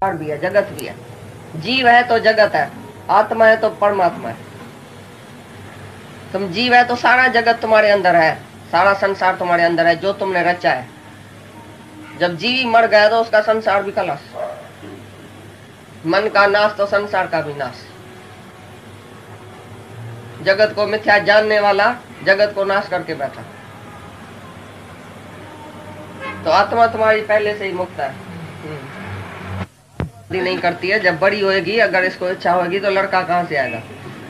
भी है, जगत भी है। जीव है तो जगत है, आत्मा है तो परमात्मा है। तुम जीव है तो सारा जगत तुम्हारे अंदर है, सारा संसार तुम्हारे अंदर है जो तुमने रचा है। जब जीव मर गया तो उसका संसार भी खलास। मन का नाश तो संसार का भी नाश। जगत को मिथ्या जानने वाला जगत को नाश करके बैठा। तो आत्मा तुम्हारी पहले से ही मुक्त है। नहीं करती है। जब बड़ी होएगी, अगर इसको इच्छा होगी तो लड़का कहाँ से आएगा।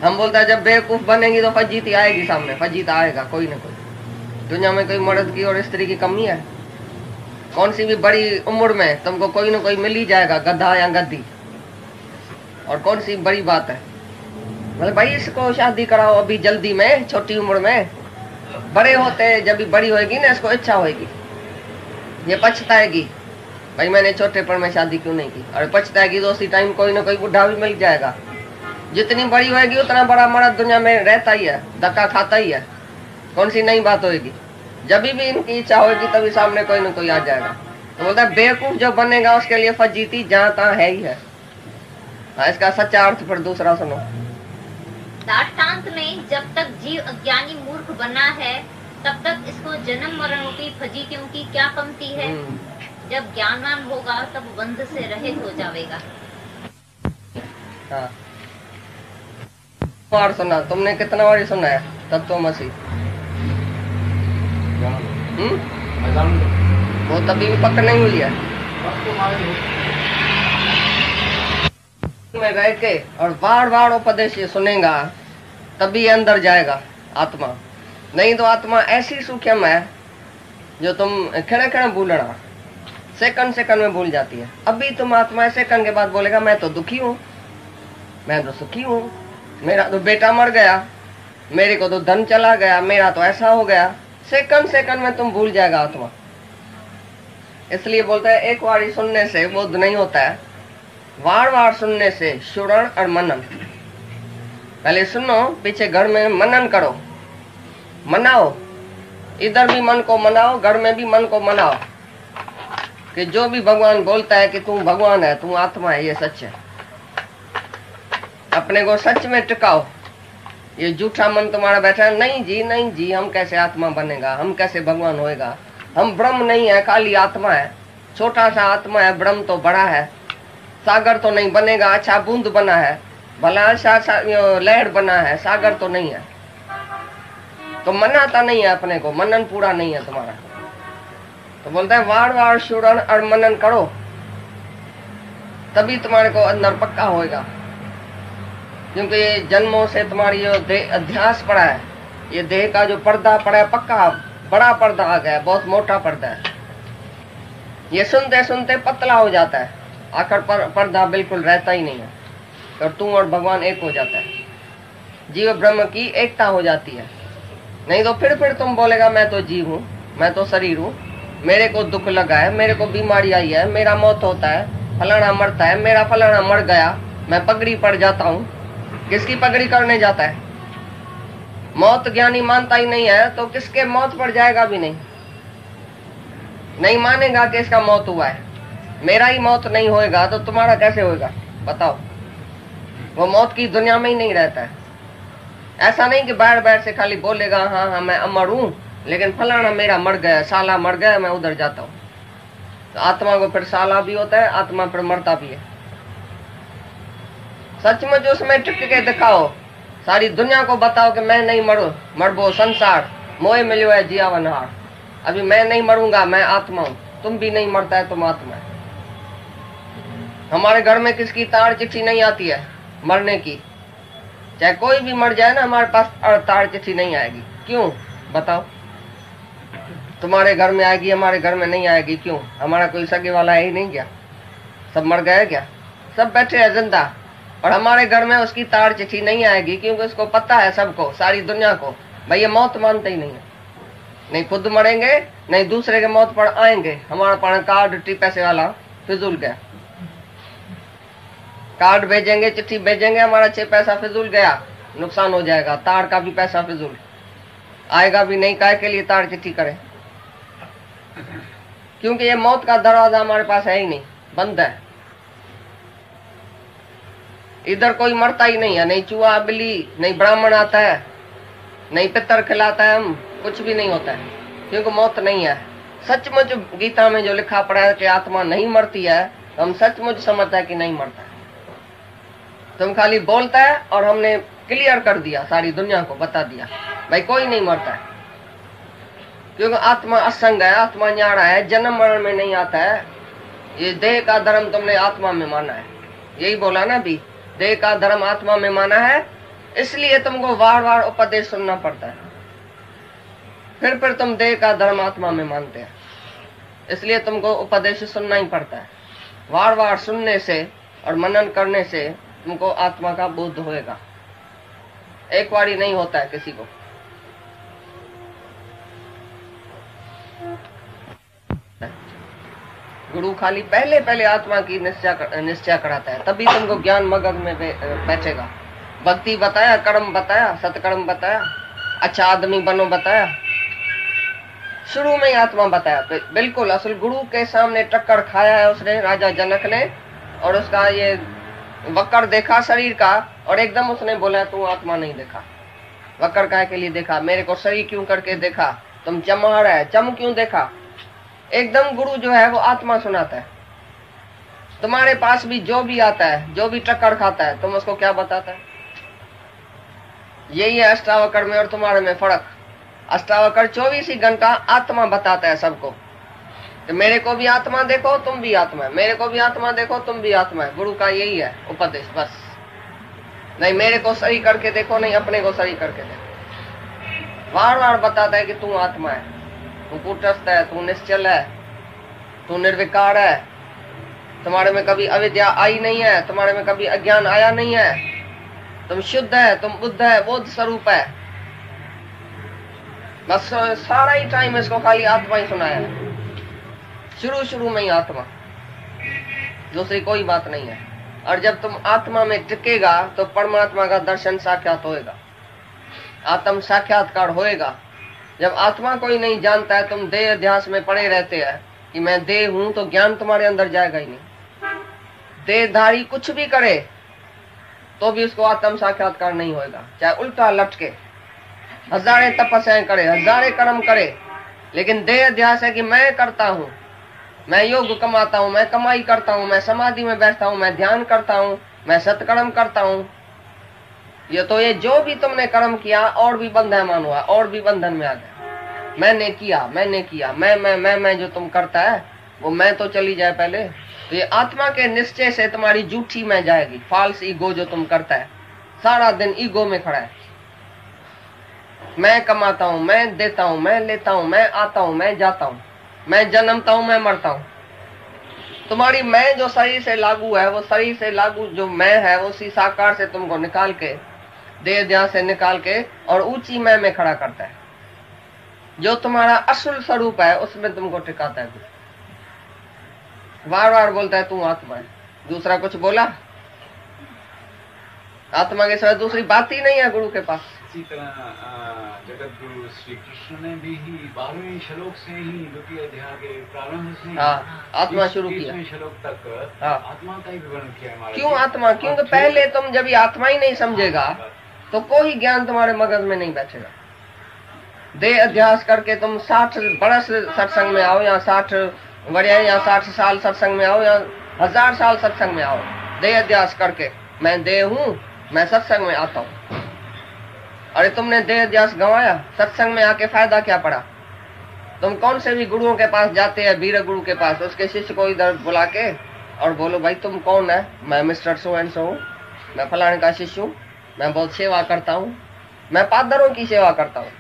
हम बोलता है जब बेवकूफ बनेगी तो फजीती आएगी सामने, फजीता आएगा कोई ना कोई। दुनिया में कोई मर्द की और स्त्री की कमी है? कौन सी भी बड़ी उम्र में तुमको कोई ना कोई मिल ही जाएगा, गधा या गद्दी। और कौन सी बड़ी बात है, मतलब भाई इसको शादी कराओ अभी जल्दी में, छोटी उम्र में। बड़े होते जब भी बड़ी होएगी ना, इसको इच्छा होएगी, ये पछताएगी भाई मैंने छोटेपन में शादी क्यों नहीं की। और पछताएगी तो उसी टाइम कोई ना कोई बुढ़ा भी मिल जाएगा। जितनी बड़ी होएगी उतना बड़ा मर्द दुनिया में रहता ही है, धक्का खाता ही है। कौन सी नई बात होएगी? जब भी इनकी इच्छा होगी तभी सामने कोई ना कोई आ जाएगा। तो बोलता है बेवकूफ जो बनेगा उसके लिए फजीती जहाँ तहाँ है ही है। इसका सच्चा अर्थ फिर दूसरा सुनो। दार्ष्टान्त में जब तक जीव अज्ञानी मूर्ख बना है तब तक इसको जन्म मरण रूपी फजीतियों की क्या कमती है। जब ज्ञानवान होगा तब बंध से रहित हो जाएगा। हाँ, बार सुना तुमने, कितना बार सुना है तत्वमसी? वो तभी भी पक्का नहीं हुई है। में रह के और बार बार उपदेश ये सुनेगा तभी अंदर जाएगा आत्मा। नहीं तो आत्मा ऐसी सूक्ष्म है जो तुम खड़े खड़े भूलना, सेकंड सेकंड में भूल जाती है। अभी तुम आत्मा सेकंड के बाद बोलेगा मैं तो दुखी हूँ, मैं तो सुखी हूँ, मेरा तो बेटा मर गया, मेरे को तो धन चला गया, मेरा तो ऐसा हो गया। सेकंड सेकंड में तुम भूल जाएगा आत्मा। इसलिए बोलता है एक बार सुनने से बोध नहीं होता है, बार बार सुनने से श्रवण और मनन। पहले सुनो, पीछे घर में मनन करो, मनाओ, इधर भी मन को मनाओ, घर में भी मन को मनाओ कि जो भी भगवान बोलता है कि तू भगवान है, तू आत्मा है, ये सच है। अपने को सच में टिकाओ। ये झूठा मन तुम्हारा बैठा है, नहीं जी नहीं जी, हम कैसे आत्मा बनेगा, हम कैसे भगवान होएगा, हम ब्रह्म नहीं है, खाली आत्मा है, छोटा सा आत्मा है, ब्रह्म तो बड़ा है, सागर तो नहीं बनेगा, अच्छा बूंद बना है, भला अच्छा लहर बना है, सागर तो नहीं है। तो मनाता नहीं है अपने को, मनन पूरा नहीं है तुम्हारा। तो बोलते हैं बार बार श्रवण और मनन करो तभी तुम्हारे को अंदर पक्का होएगा। क्योंकि ये जन्मों से तुम्हारी जो देह अध्यास पड़ा है, ये देह का जो पर्दा पड़ा है पक्का बड़ा पर्दा आ गया है, बहुत मोटा पर्दा है। ये सुनते सुनते पतला हो जाता है, आखिर पर्दा बिल्कुल रहता ही नहीं है और तू और भगवान एक हो जाता है, जीव ब्रह्म की एकता हो जाती है। नहीं तो फिर तुम बोलेगा मैं तो जीव हूँ, मैं तो शरीर हूँ, मेरे को दुख लगा है, मेरे को बीमारी आई है, मेरा मौत होता है, फलाना मरता है, मेरा फलाना मर गया, मैं पगड़ी पड़ जाता हूँ। किसकी पगड़ी करने जाता है? मौत ज्ञानी मानता ही नहीं है तो किसके मौत पर जाएगा भी नहीं, नहीं मानेगा कि इसका मौत हुआ है। मेरा ही मौत नहीं होएगा तो तुम्हारा कैसे होएगा बताओ? वो मौत की दुनिया में ही नहीं रहता है। ऐसा नहीं कि बैठ बैठ से खाली बोलेगा हाँ हाँ मैं अमर हूँ, लेकिन फलाना मेरा मर गया, साला मर गया, मैं उधर जाता हूँ। तो आत्मा को फिर साला भी होता है, आत्मा फिर मरता भी है। सचमुच उसमें टिक के दिखाओ, सारी दुनिया को बताओ कि मैं नहीं मरबो संसार मोए मिलो है जियावन हार। अभी मैं नहीं मरूंगा, मैं आत्मा हूँ, तुम भी नहीं मरता है, तुम आत्मा है। हमारे घर में किसकी तार चिट्ठी नहीं आती है मरने की, चाहे कोई भी मर जाए ना, हमारे पास तार चिट्ठी नहीं आएगी। क्यों बताओ? तुम्हारे घर में आएगी, हमारे घर में नहीं आएगी, क्यों? हमारा कोई सगे वाला है ही नहीं क्या? सब मर गए क्या? सब बैठे हैं जिंदा, और हमारे घर में उसकी तार चिट्ठी नहीं आएगी क्योंकि उसको पता है सबको, सारी दुनिया को, भाई ये मौत मानते ही नहीं है। नहीं खुद मरेंगे, नहीं दूसरे के मौत पर आएंगे। हमारा पाना कार्ड पैसे वाला फिजूल गया, कार्ड भेजेंगे, चिट्ठी भेजेंगे, हमारा 6 पैसा फिजूल गया, नुकसान हो जाएगा। तार का भी पैसा फिजूल आएगा भी नहीं, काय के लिए तार चिट्ठी करें? क्योंकि ये मौत का दरवाजा हमारे पास है ही नहीं, बंद है। इधर कोई मरता ही नहीं है, नहीं चूहा बिल्ली, नहीं ब्राह्मण आता है, नहीं पितर खिलाता है, हम कुछ भी नहीं होता है, क्योंकि मौत नहीं है। सचमुच गीता में जो लिखा पड़ा है कि आत्मा नहीं मरती है, हम सचमुच समझता है कि नहीं मरता है। तुम खाली बोलता है और हमने क्लियर कर दिया, सारी दुनिया को बता दिया भाई कोई नहीं मरता है, क्योंकि आत्मा असंग है, आत्मा न्यारा है, जन्म मरण में नहीं आता है। ये देह का धर्म तुमने आत्मा में माना है, यही बोला ना भी, देह का धर्म आत्मा में माना है, इसलिए तुमको बार बार उपदेश सुनना पड़ता है। फिर तुम देह का धर्म आत्मा में मानते हैं, इसलिए तुमको उपदेश सुनना ही पड़ता है। बार बार सुनने से और मनन करने से तुमको आत्मा का बोध होएगा, एक बार ही नहीं होता है किसी को। गुरु खाली पहले पहले आत्मा की निश्चय कराता है, तभी तुमको ज्ञान मगज में बैठेगा। भक्ति बताया, कर्म बताया, सत्कर्म बताया, अच्छा आदमी बनो बताया, शुरू में ही आत्मा बताया। बिल्कुल असल गुरु के सामने टक्कर खाया है उसने, राजा जनक ने, और उसका ये वक्र देखा शरीर का, और एकदम उसने बोला तू आत्मा नहीं देखा। वक्र काय के लिए देखा, मेरे को शरीर क्यों करके देखा, तुम चमड़ है, चम क्यों देखा। एकदम गुरु जो है वो आत्मा सुनाता है। तुम्हारे पास भी जो भी आता है, जो भी टक्कर खाता है, तुम उसको क्या बताता है। यही है अष्टावक्र में और तुम्हारे में फर्क। अष्टावक्र 24 ही घंटा आत्मा बताता है सबको कि मेरे को भी आत्मा देखो, तुम भी आत्मा है, मेरे को भी आत्मा देखो, तुम भी आत्मा है। गुरु का यही है उपदेश, बस। नहीं मेरे को सही करके देखो, नहीं अपने को सही करके देखो। बार बार बताता है कि तू आत्मा है, तू कूटस्थ है, तू निश्चल है, तू निर्विकार है, तुम्हारे में कभी अविद्या आई नहीं है, तुम्हारे में कभी अज्ञान आया नहीं है, तुम शुद्ध है, तुम बुद्ध है, बोध स्वरूप है। बस सारा ही टाइम इसको खाली आत्मा ही सुनाया है, शुरू में ही आत्मा, दूसरी कोई बात नहीं है। और जब तुम आत्मा में टिकेगा तो परमात्मा का दर्शन साक्षात होएगा, आत्म साक्षात्कार होएगा। जब आत्मा कोई नहीं जानता है, तुम देह अध्यास में पड़े रहते हैं कि मैं देह हूं, तो ज्ञान तुम्हारे अंदर जाएगा ही नहीं। देहधारी कुछ भी करे तो भी उसको आत्म साक्षात्कार नहीं होएगा, चाहे उल्टा लटके, हजारे तपस्याएं करे, हजारे कर्म करे, लेकिन देह अध्यास है कि मैं करता हूं, मैं योग कमाता हूं, मैं कमाई करता हूं, मैं समाधि में बैठता हूं, मैं ध्यान करता हूं, मैं सत्कर्म करता हूं। ये जो भी तुमने कर्म किया और भी बंधन हुआ, और भी बंधन में आ गया। मैंने किया, मैं जो तुम करता है वो मैं तो चली जाए पहले। तो ये आत्मा के निश्चय से तुम्हारी झूठी मैं जाएगी। फॉल्स ईगो जो तुम करता है, सारा दिन ईगो में खड़ा है, मैं कमाता हूं, मैं देता हूं, मैं लेता हूं, मैं आता हूं, मैं जाता हूं, मैं जन्मता हूं, मैं मरता हूं। तुम्हारी मैं जो शरीर से लागू है, वो शरीर से लागू जो मैं है, वो उसी साकार से तुमको निकाल के, देह ध्यान से निकाल के और ऊंची मैं में खड़ा करता है। जो तुम्हारा असल स्वरूप है उसमें तुमको टिकाता है। बार बार बोलता है तू आत्मा है, दूसरा कुछ बोला, आत्मा के सिवा दूसरी बात ही नहीं है गुरु के पास। इसी तरह जगत गुरु श्री कृष्ण ने भी 12वें श्लोक से ही द्वितीय अध्याय के प्रारंभ से आत्मा शुरू किया, श्लोक तक आत्मा का ही विवरण किया। क्यों आत्मा? क्योंकि पहले तुम जब आत्मा ही नहीं समझेगा तो कोई ज्ञान तुम्हारे मगज में नहीं बैठेगा। देह अध्यास करके तुम 60 बरस सत्संग में आओ, या 60 वर्ष या 60 साल सत्संग में आओ, या 1000 साल सत्संग में आओ, देह अध्यास करके मैं देह हूं, मैं सत्संग में आता हूं। अरे तुमने देह अध्यास गंवाया, सत्संग में आके फायदा क्या पड़ा? तुम कौन से भी गुरुओं के पास जाते हैं, वीर गुरु के पास, उसके शिष्य को इधर बुला के और बोलो भाई तुम कौन है? मैं मिस्टर सो एंड सो हूँ, मैं फलाने का शिष्य हूँ, मैं बहुत सेवा करता हूँ, मैं पादरों की सेवा करता हूँ।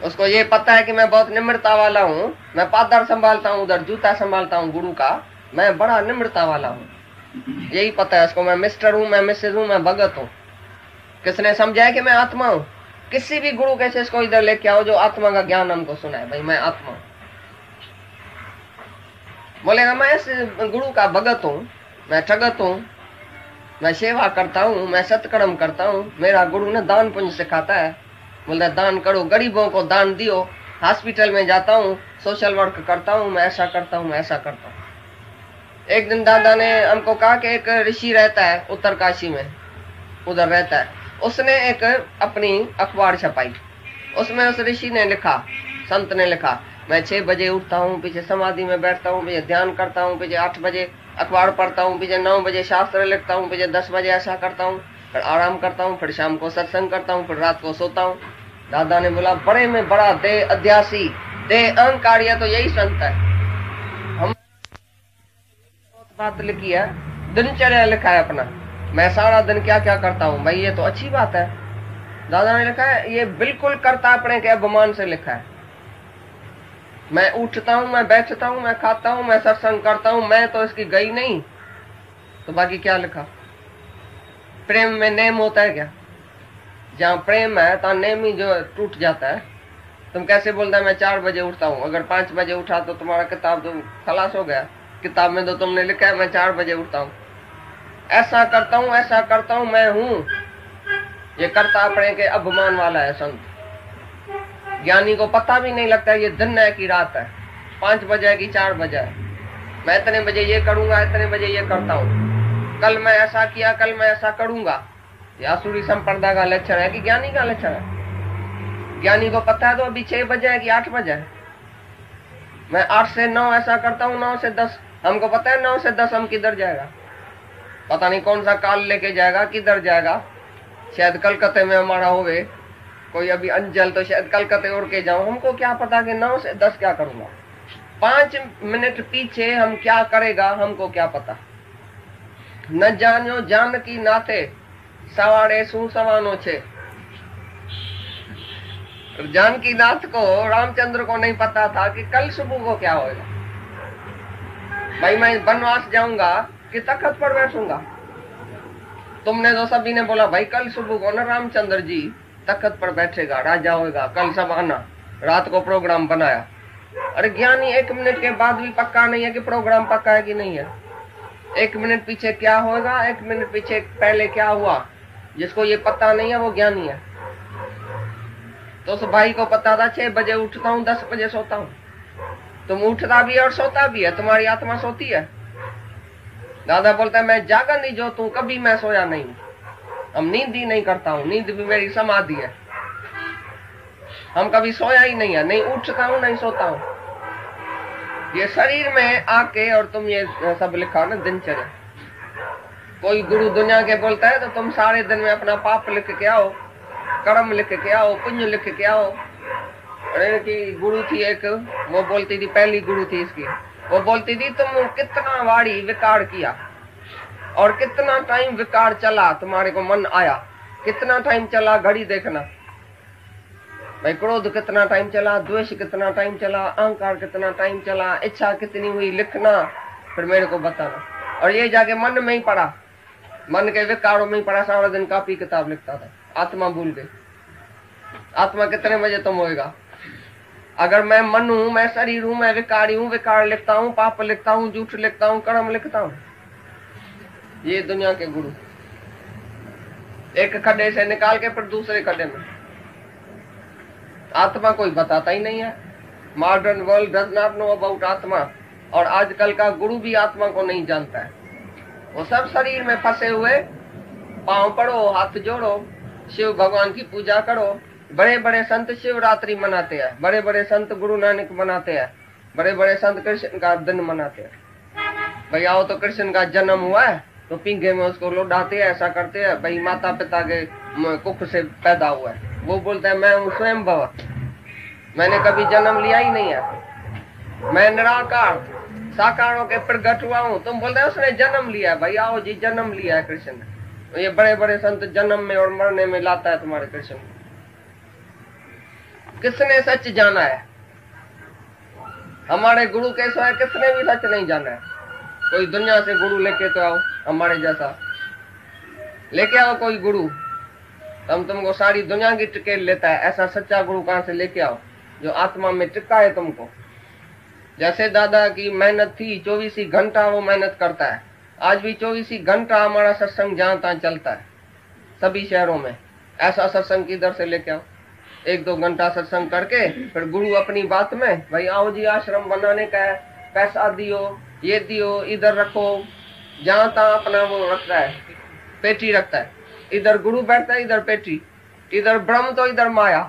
उसको ये पता है कि मैं बहुत निम्रता वाला हूँ, मैं पादर संभालता हूँ, उधर जूता संभालता हूँ गुरु का, मैं बड़ा निम्रता वाला हूँ, यही पता है उसको। मैं मिस्टर हूँ, मैं मिसेज हूँ, मैं भगत हूँ। किसने समझाया कि मैं आत्मा हूँ? किसी भी गुरु के शिष्य को इधर लेके आओ जो आत्मा का ज्ञान हमको सुनाए, भाई मैं आत्मा हूँ। बोलेगा मैं इस गुरु का भगत हूँ, मैं ठगत हूँ, मैं सेवा करता हूँ, मैं सत्कर्म करता हूँ, मेरा गुरु ने दान पुण्य सिखाता है, बोलता है दान करो, गरीबों को दान दियो, हॉस्पिटल में जाता हूँ, सोशल वर्क करता हूँ, मैं ऐसा करता हूँ, मैं ऐसा करता हूँ। एक दिन दादा ने हमको कहा कि एक ऋषि रहता है उत्तरकाशी में, उधर रहता है। उसने एक अपनी अखबार छपाई, उसमें उस ऋषि ने लिखा, संत ने लिखा, मैं 6 बजे उठता हूँ, पीछे समाधि में बैठता हूँ, पीछे ध्यान करता हूँ, पीछे 8 बजे अखबार पढ़ता हूँ, पीछे 9 बजे शास्त्र लिखता हूँ, पीछे 10 बजे ऐसा करता हूँ, फिर आराम करता हूँ, फिर शाम को सत्संग करता हूँ, फिर रात को सोता हूँ। दादा ने बोला, बड़े में बड़ा देह अध्यासी, देह अहंकारी तो यही संत है। हम बात लिखी है, दिनचर्या लिखा है अपना, मैं सारा दिन क्या क्या करता हूँ भाई, ये तो अच्छी बात है। दादा ने लिखा है, ये बिल्कुल कर्तापणे के अभिमान से लिखा है। मैं उठता हूँ, मैं बैठता हूँ, मैं खाता हूँ, मैं सत्संग करता हूँ, मैं तो इसकी गई नहीं, तो बाकी क्या लिखा? प्रेम में नेम होता है क्या? जहाँ प्रेम है तो नेम ही जो टूट जाता है। तुम कैसे बोलता है मैं 4 बजे उठता हूँ, अगर 5 बजे उठा तो तुम्हारा किताब तो खलास हो गया। किताब में तो तुमने लिखा है मैं 4 बजे उठता हूँ, ऐसा करता हूँ, ऐसा करता हूँ, मैं हूँ। ये करता अपने के अभिमान वाला है संत। ज्ञानी को पता भी नहीं लगता ये दिन है कि रात है, 5 बजे है कि 4 बजे है। मैं इतने बजे ये करूंगा, इतने बजे ये करता हूँ, कल मैं ऐसा किया, कल मैं ऐसा करूंगा। ये आसुरी संप्रदाय का लक्षण है कि ज्ञानी का लक्षण है? ज्ञानी को पता है तो अभी 6 बजे है कि 8 बजे है। मैं 8 से 9 ऐसा करता हूँ, 9 से 10। हमको पता है 9 से 10 हम किधर जाएगा, पता नहीं कौन सा काल लेके जाएगा, किधर जाएगा। शायद कलकत्ते में हमारा होवे कोई अभी अंजल, तो शायद कलकत्ते उड़ के जाऊं। हमको क्या पता कि 9 से 10 क्या करूंगा। 5 मिनट पीछे हम क्या करेगा हमको क्या पता। न जानो जान की नाते सवारे सू सवानो छे। जानकी नाथ को, रामचंद्र को नहीं पता था कि कल सुबह को क्या होगा। भाई मैं वनवास जाऊंगा कि तख्त पर बैठूंगा। तुमने तो सभी ने बोला भाई कल सुबह को ना रामचंद्र जी तख्त पर बैठेगा, राजा होगा, कल सब आना। रात को प्रोग्राम बनाया। अरे ज्ञानी 1 मिनट के बाद भी पक्का नहीं है कि प्रोग्राम पक्का है कि नहीं है। 1 मिनट पीछे क्या होगा, 1 मिनट पीछे पहले क्या हुआ, जिसको ये पता नहीं है वो ज्ञानी है। तो उस भाई को पता था 6 बजे उठता हूँ, 10 बजे सोता हूँ। तुम उठता भी है और सोता भी है, तुम्हारी आत्मा सोती है। दादा बोलता है मैं जागा नहीं जो तू, कभी मैं सोया नहीं। हम नींद ही नहीं करता हूँ, नींद भी मेरी समाधि है। हम कभी सोया ही नहीं है, नहीं उठता हूँ नहीं सोता हूँ। ये शरीर में आके, और तुम ये सब लिखा ना दिनचर्या। कोई गुरु दुनिया के बोलता है तो तुम सारे दिन में अपना पाप लिख के आओ, कर्म लिख के आओ, पुण्य लिख के आओ। अरे की गुरु थी एक, वो बोलती थी, पहली गुरु थी इसकी, वो बोलती थी तुम कितना वाड़ी विकार किया और कितना टाइम विकार चला, तुम्हारे को मन आया, कितना टाइम चला घड़ी देखना भाई। क्रोध कितना टाइम चला, द्वेष कितना टाइम चला, अहंकार कितना टाइम चला, इच्छा कितनी हुई, लिखना, फिर मेरे को बताना। और ये जाके मन में ही पड़ा, मन के विकारों में ही पड़ा, सारा दिन कॉपी किताब लिखता था। आत्मा भूल गई। आत्मा कितने बजे तुम होएगा? अगर मैं मन हूं, मैं शरीर हूं, मैं विकारी हूं, विकार लिखता हूं, पाप लिखता हूं, झूठ लिखता हूं, कर्म लिखता हूं। ये दुनिया के गुरु एक खड्डे से निकाल के फिर दूसरे खड्डे में। आत्मा कोई बताता ही नहीं है। Modern world does not know about आत्मा। और आजकल का गुरु भी आत्मा को नहीं जानता है। वो सब शरीर में फंसे हुए, पांव पड़ो, हाथ जोड़ो, शिव भगवान की पूजा करो। बड़े बड़े संत शिवरात्रि मनाते हैं, बड़े बड़े संत गुरु नानक मनाते हैं, बड़े बड़े संत कृष्ण का दिन मनाते हैं। भाई आओ तो कृष्ण का जन्म हुआ है तो पींघे में उसको लौटाते हैं, ऐसा करते हैं। भाई माता पिता के कुख से पैदा हुआ है, वो बोलते हैं मैं हूँ स्वयं भव, मैंने कभी जन्म लिया ही नहीं है, मैं निराकार साकारों के प्रगट हुआ हूँ। तुम बोलते हैं उसने जन्म लिया है। भाई आओ जी, जन्म लिया है कृष्ण ने। ये बड़े बड़े संत जन्म में और मरने में लाता है तुम्हारे कृष्ण। किसने सच जाना है? हमारे गुरु के सिवाय किसने भी सच नहीं जाना है। कोई दुनिया से गुरु लेके तो आओ, हमारे जैसा लेके आओ कोई गुरु, हम तुमको सारी दुनिया की टिकेट लेता है। ऐसा सच्चा गुरु कहां से लेके आओ जो आत्मा में टिका है तुमको। जैसे दादा की मेहनत थी, 24 घंटा वो मेहनत करता है। आज भी 24 घंटा हमारा सत्संग जहां तहां चलता है, सभी शहरों में। ऐसा सत्संग किधर से लेके आओ? 1-2 घंटा सत्संग करके फिर गुरु अपनी बात में, भाई आओ जी आश्रम बनाने का है, पैसा दियो, ये दियो, इधर रखो, जहां तहाँ अपना वो रखता है, पेटी रखता है। इधर गुरु बैठता है, इधर पेटी, इधर ब्रह्म तो इधर माया।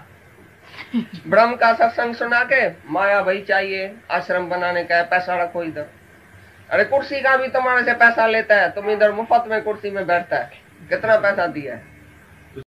ब्रह्म का सत्संग सुना के माया भाई चाहिए, आश्रम बनाने का है, पैसा रखो इधर। अरे कुर्सी का भी तुम्हारे से पैसा लेता है, तुम इधर मुफ्त में कुर्सी में बैठता है, कितना पैसा दिया है।